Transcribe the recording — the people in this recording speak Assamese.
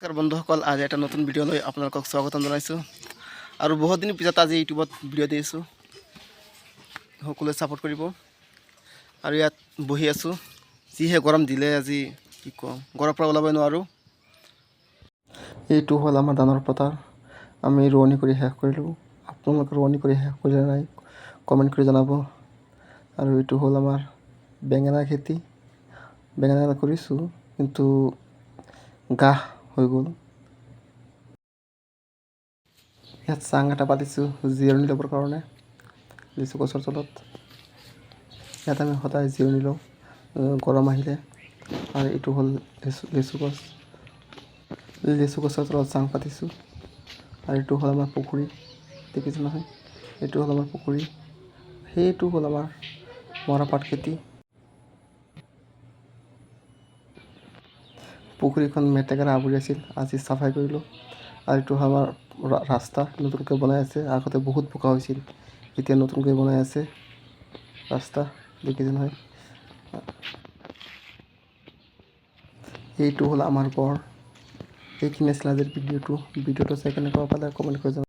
নমস্কাৰ বন্ধুসকল, আজি এটা নতুন ভিডিঅ' লৈ আপোনালোকক স্বাগতম জনাইছোঁ। আৰু বহুত দিনৰ পিছত আজি ইউটিউবত ভিডিঅ' দি আছোঁ, সকলোৱে ছাপোৰ্ট কৰিব। আৰু ইয়াত বহি আছোঁ, যিহে গৰম দিলে আজি, কি ক'ম, ঘৰৰ পৰা ওলাবই নোৱাৰোঁ। এইটো হ'ল আমাৰ ধানৰ পথাৰ। আমি ৰোৱনি কৰি শেষ কৰিলোঁ। আপোনালোকে ৰোৱনি কৰি শেষ কৰিলে নাই কমেণ্ট কৰি জনাব। আৰু এইটো হ'ল আমাৰ বেঙেনা খেতি। বেঙেনা কৰিছোঁ, কিন্তু গাহ হৈ গ'ল। ইয়াত চাং এটা পাতিছোঁ জিৰণি ল'বৰ কাৰণে, লিচু গছৰ তলত। ইয়াত আমি সদায় জিৰণি লওঁ গৰম আহিলে। আৰু এইটো হ'ল লিচু গছ। লিচু গছৰ তলত চাং পাতিছোঁ। আৰু এইটো হ'ল আমাৰ পুখুৰী, দেখিছোঁ নহয়, এইটো হ'ল আমাৰ পুখুৰী। সেইটো হ'ল আমাৰ মৰাপাট খেতি। পুখুৰীখন মেটেকাৰে আৱৰি আছিল, আজি চাফাই কৰিলোঁ। আৰু এইটো আমাৰ ৰাস্তা নতুনকৈ বনাই আছে। আগতে বহুত বোকা হৈছিল, এতিয়া নতুনকৈ বনাই আছে ৰাস্তা, দেখিছে নহয়। এইটো হ'ল আমাৰ গড়। এইখিনি আছিল আজিৰ ভিডিঅ'টো চাই কেনেকুৱা পালে কমেণ্ট কৰি জনাব।